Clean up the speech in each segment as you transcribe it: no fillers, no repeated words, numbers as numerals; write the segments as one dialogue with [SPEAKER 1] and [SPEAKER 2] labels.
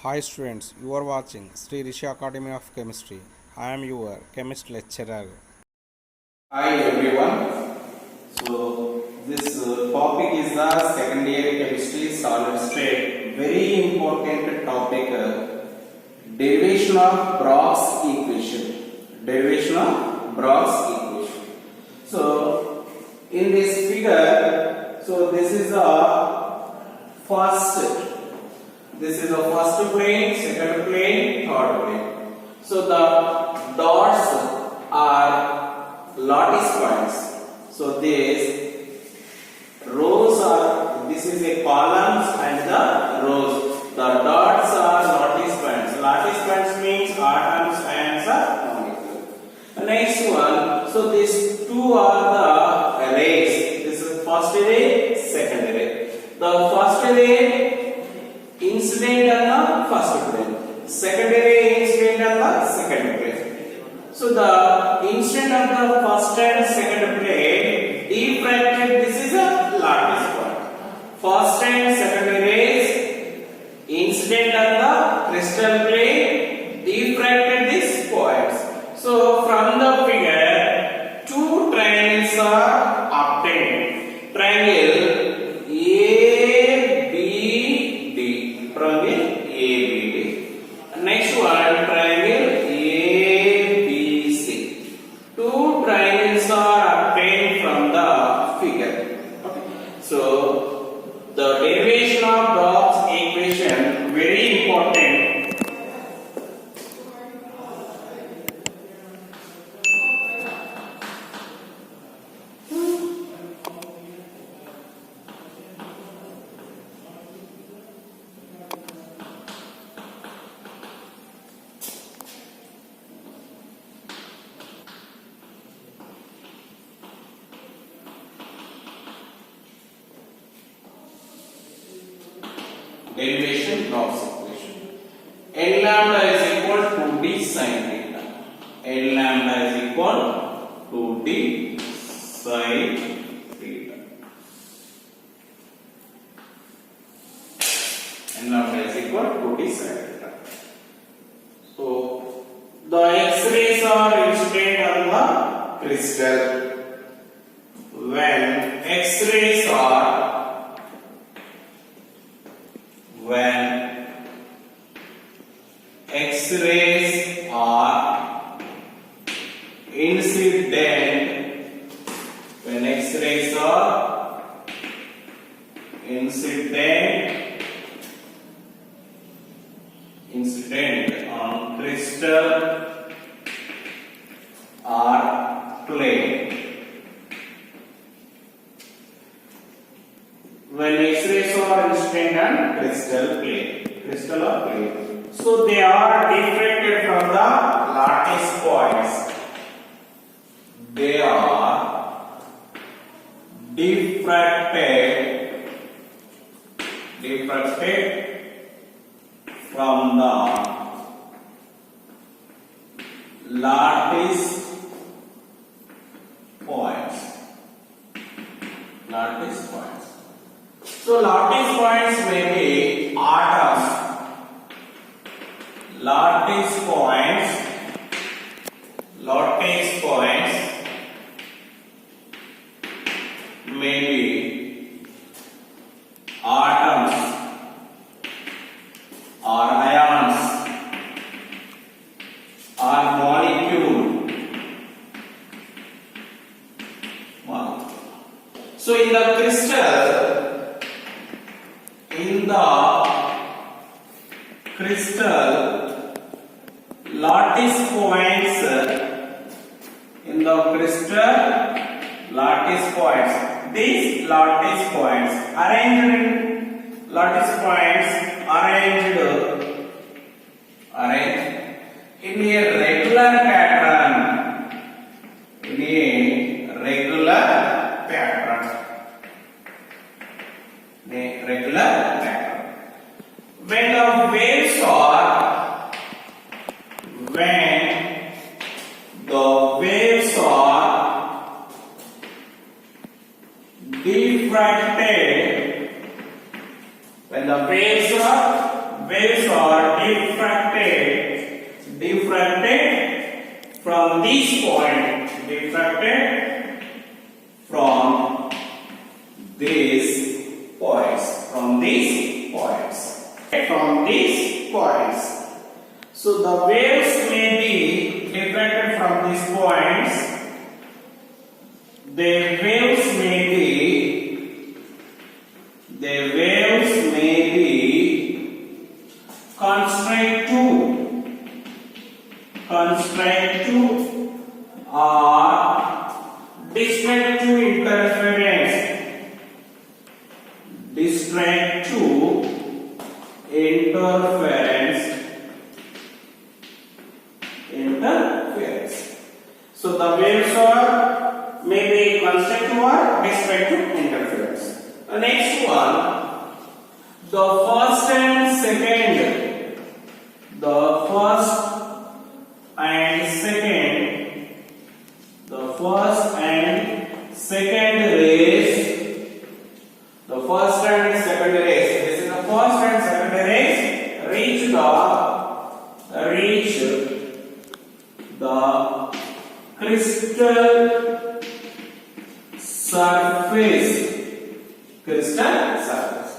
[SPEAKER 1] Hi students, you are watching Sri Rishi Academy of Chemistry. I am your chemist lecturer.
[SPEAKER 2] Hi everyone. So this topic is the second year chemistry solid state. Very important topic. Derivation of Braggs equation. Derivation of Braggs equation. So in this figure, so this is a first. This is the first plane, second plane, third plane. So the dots are lattice points. So these rows are, this is a columns and the rows. The dots are lattice points. Lattice points means atoms and the molecule. The next one, so these two are the arrays. This is first array, second array. The first array incident on the first plane, secondary incident on the second plane. So the incident of the first and second plane diffracted. This is a lattice point. First and second rays incident on the crystal plane diffracted these points. So from the figure, two triangles are obtained. Triangle next one, triangle ABC. Two triangles are obtained from the figure. Okay. So the derivation of Braggs equation very important. Derivation Braggs equation. N lambda is equal to d sin theta. N lambda is equal to d sin theta. N lambda is equal to d sin theta. So the X-rays are incident on the crystal. When X-rays are incident, when X-rays are incident on crystal or plane. When X-rays are incident on crystal or plane. So they are diffracted from the lattice points. They are diffracted from the lattice points. So lattice points may be atoms. Lattice points may be atoms or ions or molecule. Wow. So in the crystal lattice points, these lattice points arranged in a regular pattern. When the waves are diffracted, when the waves are from these points. So the waves may be refracted from these points. The waves may be constrained to or distract to interference. So the waves are maybe constrained to or distract to interference. The next one, the first and second rays. The first and second rays. This is the first and second rays reach the crystal surface.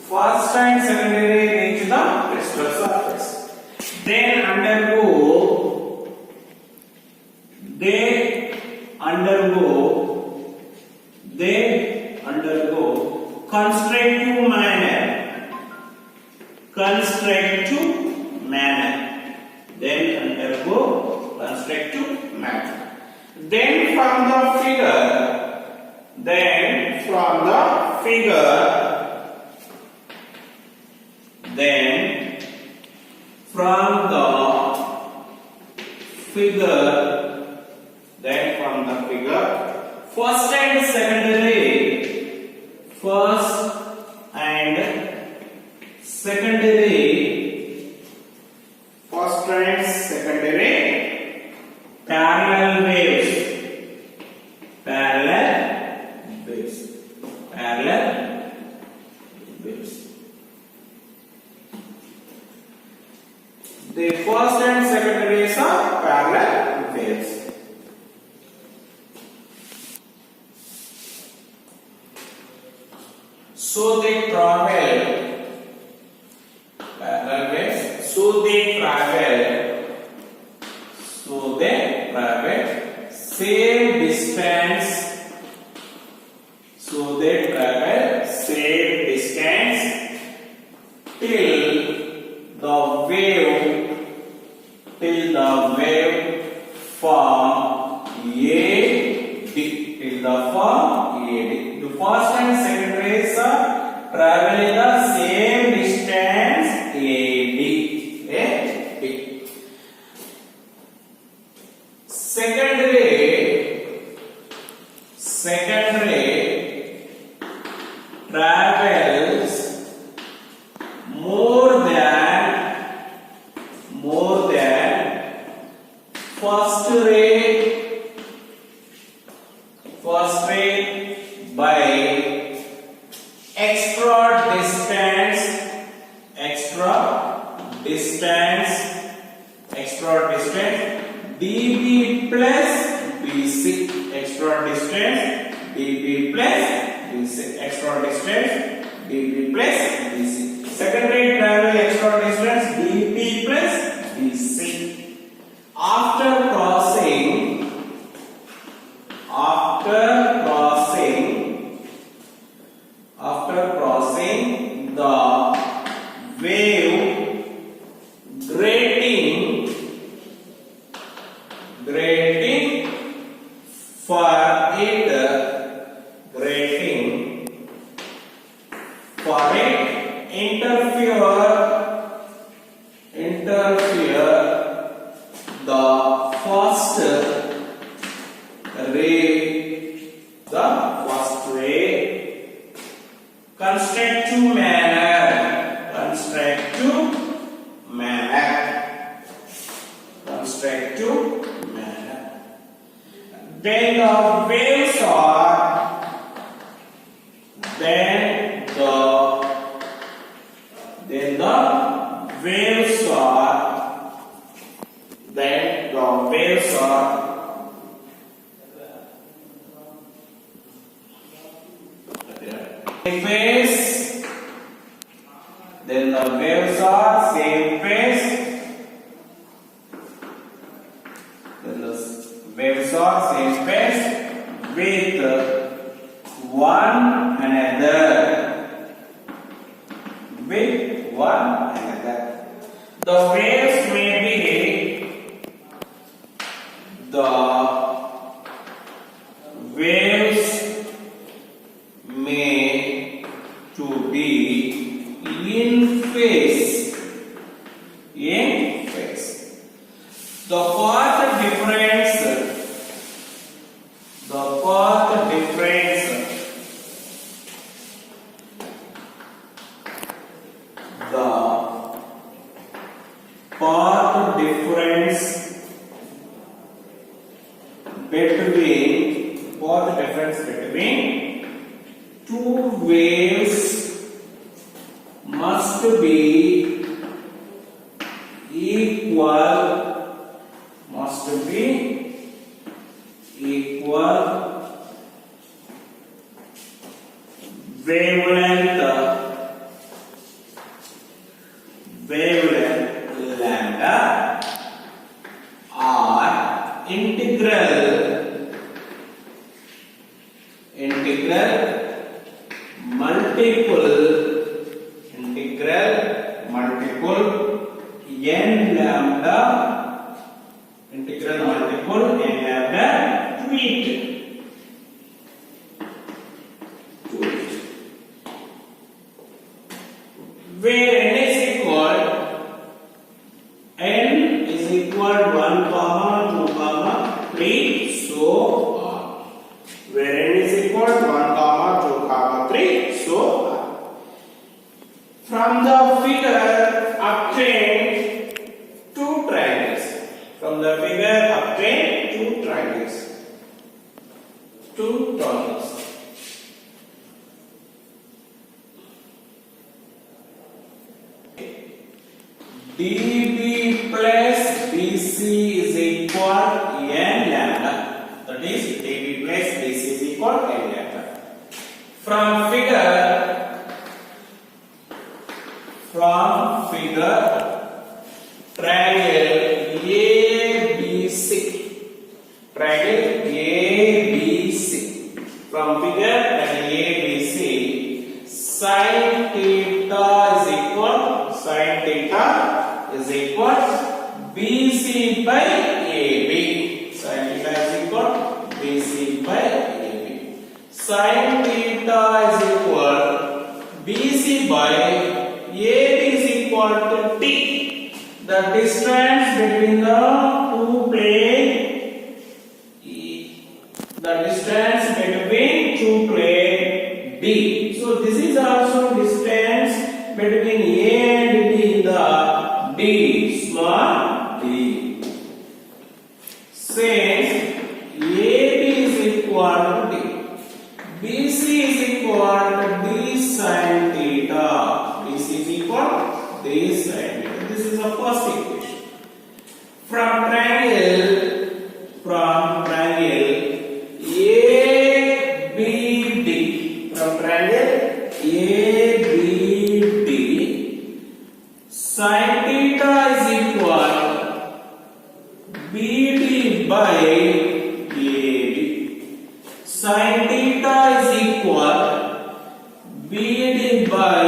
[SPEAKER 2] First and second ray reach the crystal surface. Then undergo constructive manner. Then undergo constructive manner. Then from the figure, first and second ray parallel waves. The first and second rays are parallel waves. So they travel parallel waves. So they travel same distance. Till the wave form AD. The first and second rays are traveling the same distance AD. Second ray travels more than first ray by extra distance dB plus BC. Second ray travel extra distance dB plus BC. After crossing the wave grating for it interfere the first ray constructive manner. Then the waves are then the waves are same phase. The waves are same phase with one another. With one another. The waves may be to be in phase. In phase. The path difference. The path difference. The path difference between two waves must be equal. Must be equal wavelength lambda or integral multiple n lambda tweet. Where n is equal 1 comma 2 comma 3 so on. Where n is equal 1 comma 2 comma 3 so on. From the figure obtain two triangles. From the figure obtain two triangles. Two triangles. DB plus BC is equal n lambda. That is DB plus BC is equal n lambda. From figure triangle ABC. Triangle ABC. From figure triangle ABC, sin theta is equal BC by AB. Sin theta is equal BC by AB. Sin theta is equal BC by AB is equal to T. The distance between the two planes. The distance between two planes D. So this is also distance between A and B in the D, small d. Since AB is equal to D, BC is equal to D sin theta. BC is equal to D sin theta. This is the first equation. From triangle ABD. From triangle ABD, sin theta is equal BD by AB. Sin theta is equal BD by,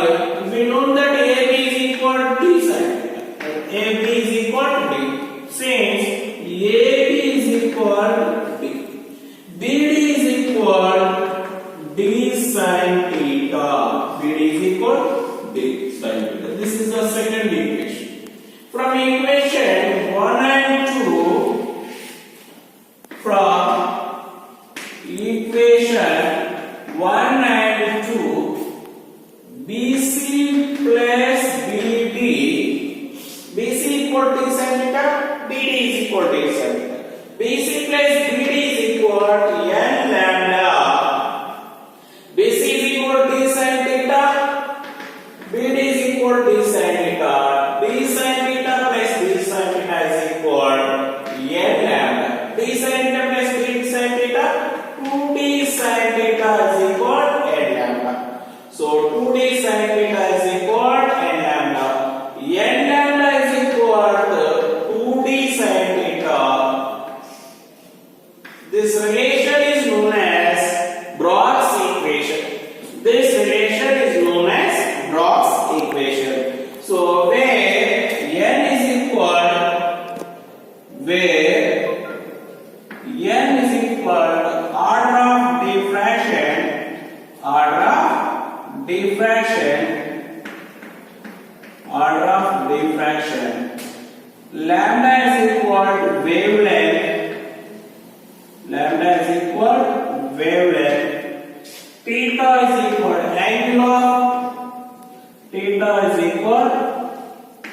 [SPEAKER 2] we know that AB is equal to D sin theta. AB is equal to D. Since AB is equal to D, BD is equal to D sin theta. BD is equal to D sin theta. This is the second equation. From equation 1 and 2, from equation 1 and 2, BC plus BD, BC equal to D sin theta, BD is equal to D sin theta. BC plus BD is equal to n lambda. BC is equal to D sin theta, BD is equal to D sin theta. D sin theta plus D sin theta is equal to n lambda. D sin theta plus D sin theta, 2D sin theta is equal to n lambda. So 2D sin theta is equal to n lambda. refraction. Lambda is equal to wavelength. Lambda is equal to wavelength. Theta is equal to angle of. Theta is equal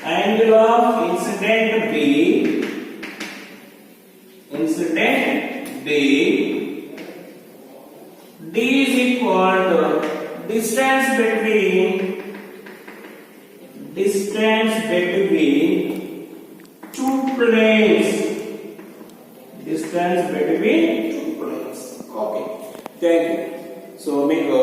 [SPEAKER 2] angle of incident beam. Incident beam. D is equal to distance between two planes. Distance between two planes. Okay. Thank you. So, మీకు